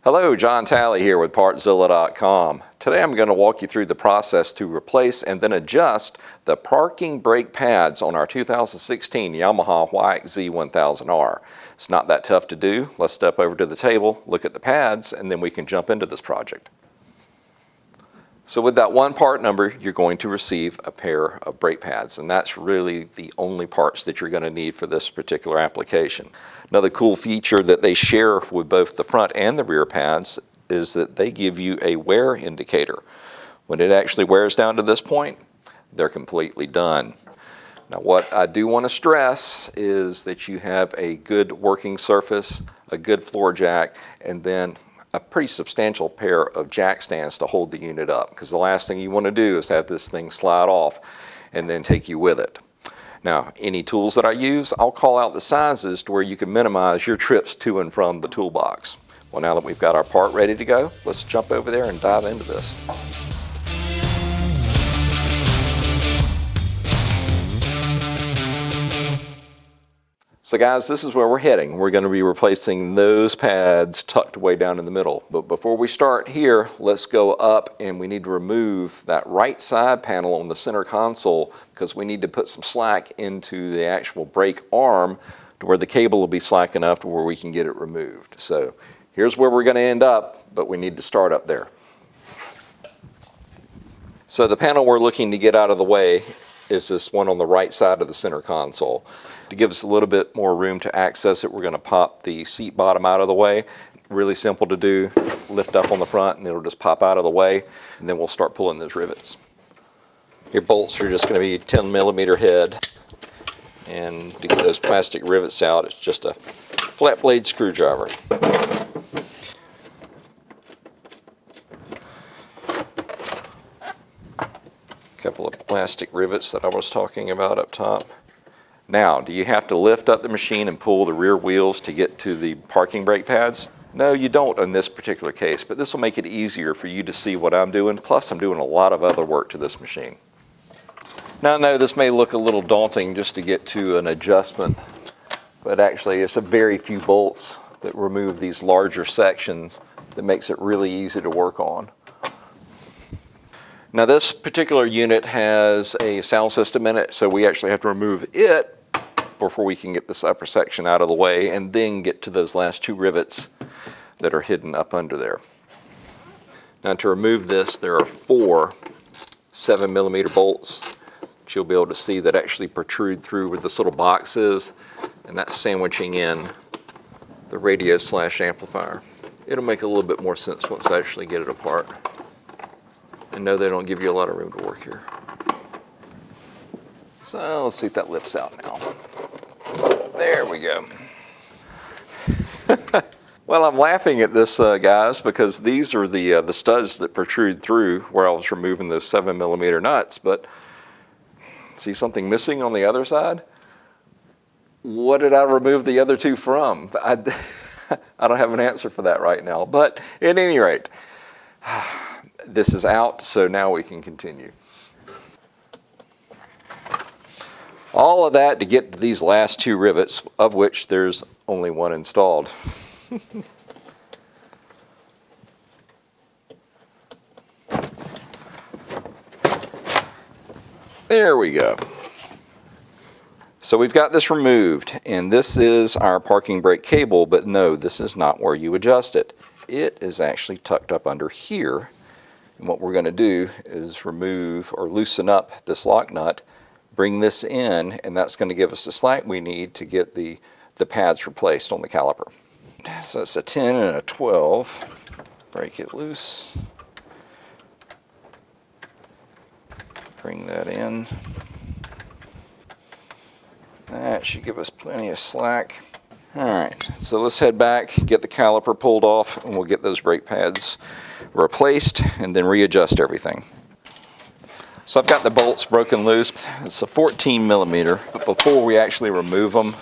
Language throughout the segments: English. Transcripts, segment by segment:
Hello, John Talley here with Partzilla.com. Today I'm going to walk you through the process to replace and then adjust the parking brake pads on our 2016 Yamaha YXZ1000R. It's not that tough to do. Let's step over to the table, look at the pads, and then we can jump into this project. So with that one part number, you're going to receive a pair of brake pads, and that's really the only parts that you're going to need for this particular application. Another cool feature that they share with both the front and the rear pads is that they give you a wear indicator. When it actually wears down to this point, they're completely done. Now what I do want to stress is that you have a good working surface, a good floor jack, and then a pretty substantial pair of jack stands to hold the unit up, because the last thing you want to do is have this thing slide off and then take you with it. Now, any tools that I use, I'll call out the sizes to where you can minimize your trips to and from the toolbox. Well, now that we've got our part ready to go, let's jump over there and dive into this. So guys, this is where we're heading. We're going to be replacing those pads tucked way down in the middle. But before we start here, let's go up and we need to remove that right side panel on the center console, because we need to put some slack into the actual brake arm to where the cable will be slack enough to where we can get it removed. So here's where we're going to end up, but we need to start up there. So the panel we're looking to get out of the way is this one on the right side of the center console. To give us a little bit more room to access it, we're going to pop the seat bottom out of the way. Really simple to do. Lift up on the front and it'll just pop out of the way, and then we'll start pulling those rivets. Your bolts are just going to be 10mm head, and to get those plastic rivets out, it's just a flat blade screwdriver. Couple of plastic rivets that I was talking about up top. Now, do you have to lift up the machine and pull the rear wheels to get to the parking brake pads? No, you don't in this particular case, but this will make it easier for you to see what I'm doing. Plus, I'm doing a lot of other work to this machine. Now, I know this may look a little daunting just to get to an adjustment, but actually it's a very few bolts that remove these larger sections that makes it really easy to work on. Now this particular unit has a sound system in it, so we actually have to remove it before we can get this upper section out of the way and then get to those last two rivets that are hidden up under there. Now to remove this, there are 4 7mm bolts that you'll be able to see that actually protrude through where this little box is, and that's sandwiching in the radio/amplifier. It'll make a little bit more sense once I actually get it apart. And no, they don't give you a lot of room to work here. So let's see if that lifts out now. There we go. Well, I'm laughing at this, guys, because these are the studs that protrude through where I was removing those 7mm nuts. But see something missing on the other side? What did I remove the other 2 from? I don't have an answer for that right now. But at any rate, this is out, so now we can continue. All of that to get to these last 2 rivets, of which there's only one installed. There we go. So we've got this removed, and this is our parking brake cable, but no, this is not where you adjust it. It is actually tucked up under here. And what we're going to do is remove or loosen up this lock nut, bring this in, and that's going to give us the slack we need to get the pads replaced on the caliper. So it's a 10 and a 12. Break it loose. Bring that in. That should give us plenty of slack. Alright, so let's head back, get the caliper pulled off, and we'll get those brake pads replaced and then readjust everything. So I've got the bolts broken loose. It's a 14mm, but before we actually remove them,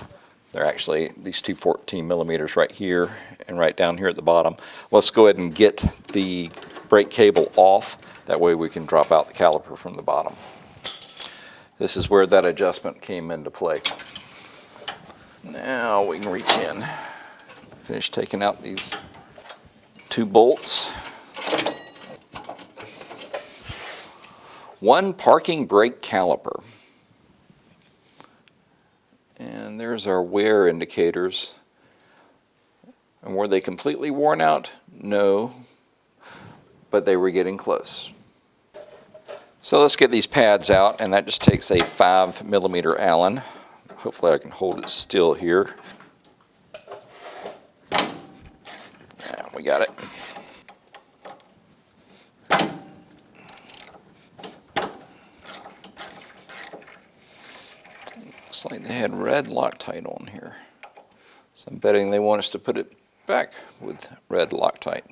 they're actually these 2 14mm right here and right down here at the bottom. Let's go ahead and get the brake cable off. That way we can drop out the caliper from the bottom. This is where that adjustment came into play. Now we can reach in, finish taking out these 2 bolts, 1 parking brake caliper, and there's our wear indicators. And were they completely worn out? No, but they were getting close. So let's get these pads out, and that just takes a 5mm Allen. Hopefully I can hold it still here. Yeah, we got it. Looks like they had red Loctite on here. So I'm betting they want us to put it back with red Loctite.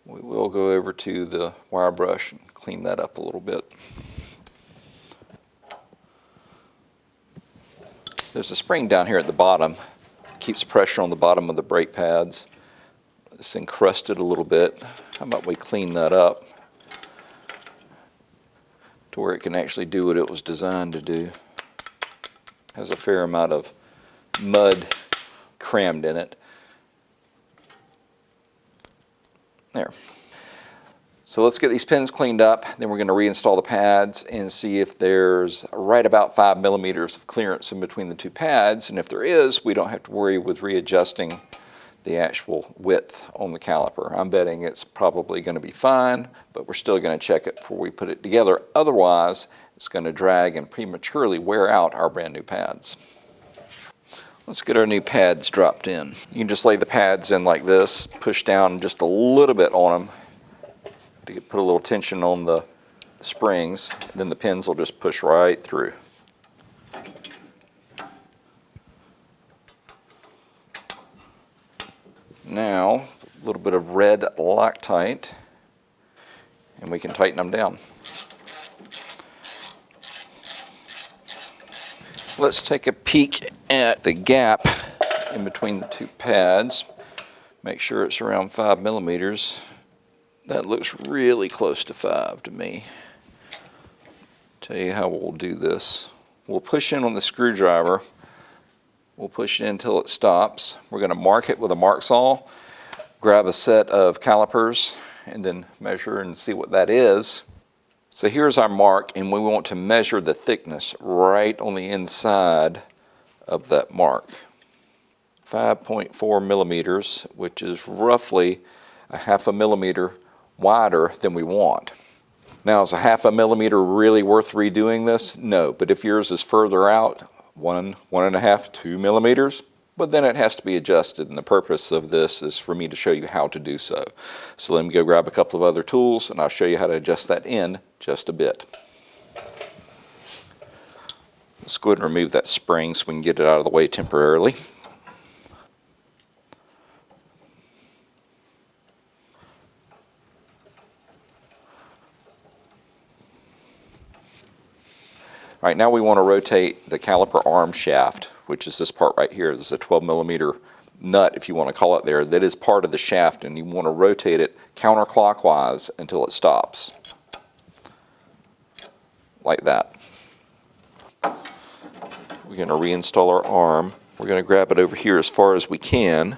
We will go over to the wire brush and clean that up a little bit. There's a spring down here at the bottom. It keeps pressure on the bottom of the brake pads. It's encrusted a little bit. How about we clean that up to where it can actually do what it was designed to do. Has a fair amount of mud crammed in it. There. So let's get these pins cleaned up, then we're going to reinstall the pads and see if there's right about 5mm of clearance in between the 2 pads, and if there is, we don't have to worry with readjusting the actual width on the caliper. I'm betting it's probably going to be fine, but we're still going to check it before we put it together. Otherwise, it's going to drag and prematurely wear out our brand new pads. Let's get our new pads dropped in. You can just lay the pads in like this, push down just a little bit on them to put a little tension on the springs, then the pins will just push right through. Now, a little bit of red Loctite, and we can tighten them down. Let's take a peek at the gap in between the 2 pads. Make sure it's around 5mm. That looks really close to 5 to me. Tell you how we'll do this. We'll push in on the screwdriver. We'll push it in until it stops. We're going to mark it with a mark saw, grab a set of calipers, and then measure and see what that is. So here's our mark, and we want to measure the thickness right on the inside of that mark. 5.4mm, which is roughly a 1/2 wider than we want. Now, is a 1/2 really worth redoing this? No, but if yours is further out, 1.5, 2mm, but then it has to be adjusted, and the purpose of this is for me to show you how to do so. So let me go grab a couple of other tools, and I'll show you how to adjust that in just a bit. Let's go ahead and remove that spring so we can get it out of the way temporarily. All right, now we want to rotate the caliper arm shaft, which is this part right here. This is a 12mm nut, if you want to call it there, that is part of the shaft, and you want to rotate it counterclockwise until it stops. Like that. We're going to reinstall our arm. We're going to grab it over here as far as we can,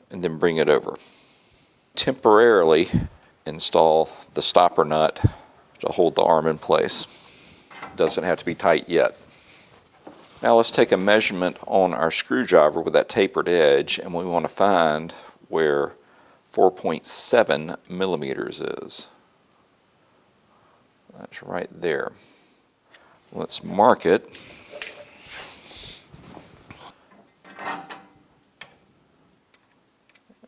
and then bring it over. Temporarily install the stopper nut to hold the arm in place. Doesn't have to be tight yet. Now let's take a measurement on our screwdriver with that tapered edge, and we want to find where 4.7mm is. That's right there. Let's mark it.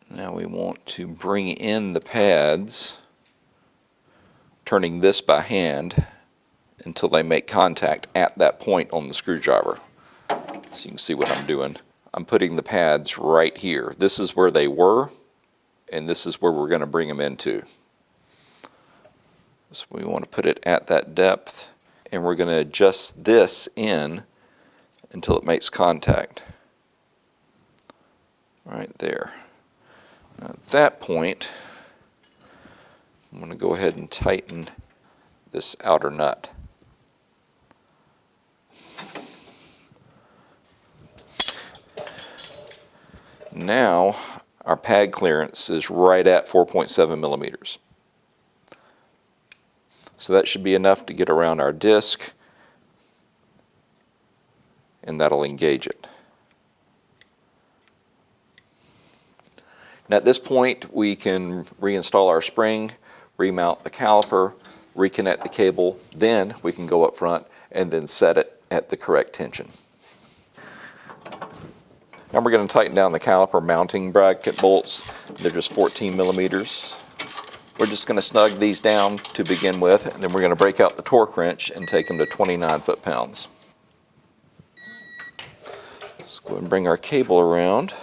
Now we want to bring in the pads, turning this by hand until they make contact at that point on the screwdriver. So you can see what I'm doing. I'm putting the pads right here. This is where they were, and this is where we're going to bring them into. So we want to put it at that depth, and we're going to adjust this in until it makes contact. Right there. Now at that point, I'm going to go ahead and tighten this outer nut. Now our pad clearance is right at 4.7 millimeters. So that should be enough to get around our disc, and that'll engage it. Now at this point we can reinstall our spring, remount the caliper, reconnect the cable, then we can go up front and then set it at the correct tension. Now we're going to tighten down the caliper mounting bracket bolts. They're just 14 millimeters. We're just going to snug these down to begin with, and then we're going to break out the torque wrench and take them to 29 foot-pounds. Let's go ahead and bring our cable around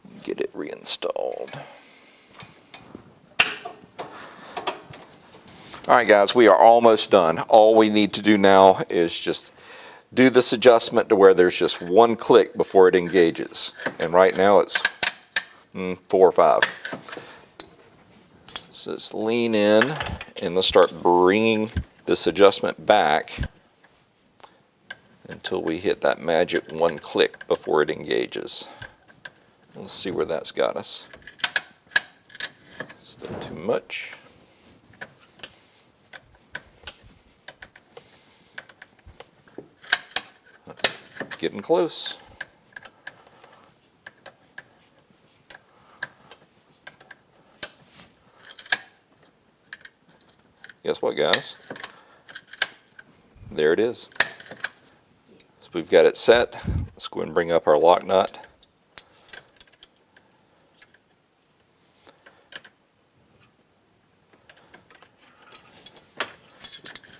and get it reinstalled. Alright guys, we are almost done. All we need to do now is just do this adjustment to where there's just one click before it engages. And right now it's 4 or 5. So let's lean in and let's start bringing this adjustment back until we hit that magic one click before it engages. Let's see where that's got us. Still too much. Getting close. Guess what, guys? There it is. So we've got it set. Let's go ahead and bring up our lock nut.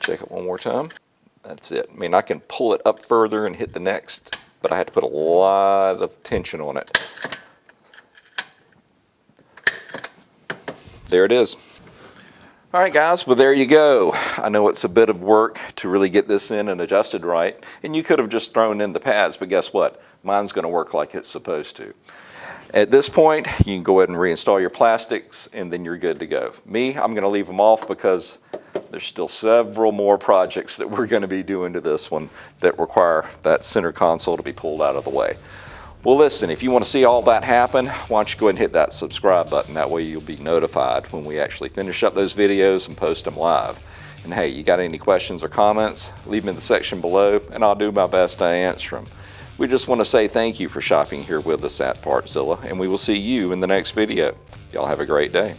Check it one more time. That's it. I mean, I can pull it up further and hit the next, but I had to put a lot of tension on it. There it is. All right, guys, well, there you go. I know it's a bit of work to really get this in and adjusted right, and you could have just thrown in the pads, but guess what? Mine's going to work like it's supposed to. At this point, you can go ahead and reinstall your plastics, and then you're good to go. Me, I'm going to leave them off because there's still several more projects that we're going to be doing to this one that require that center console to be pulled out of the way. Well, listen, if you want to see all that happen, why don't you go ahead and hit that subscribe button. That way you'll be notified when we actually finish up those videos and post them live. And hey, you got any questions or comments, leave them in the section below, and I'll do my best to answer them. We just want to say thank you for shopping here with us at Partzilla, and we will see you in the next video. Y'all have a great day.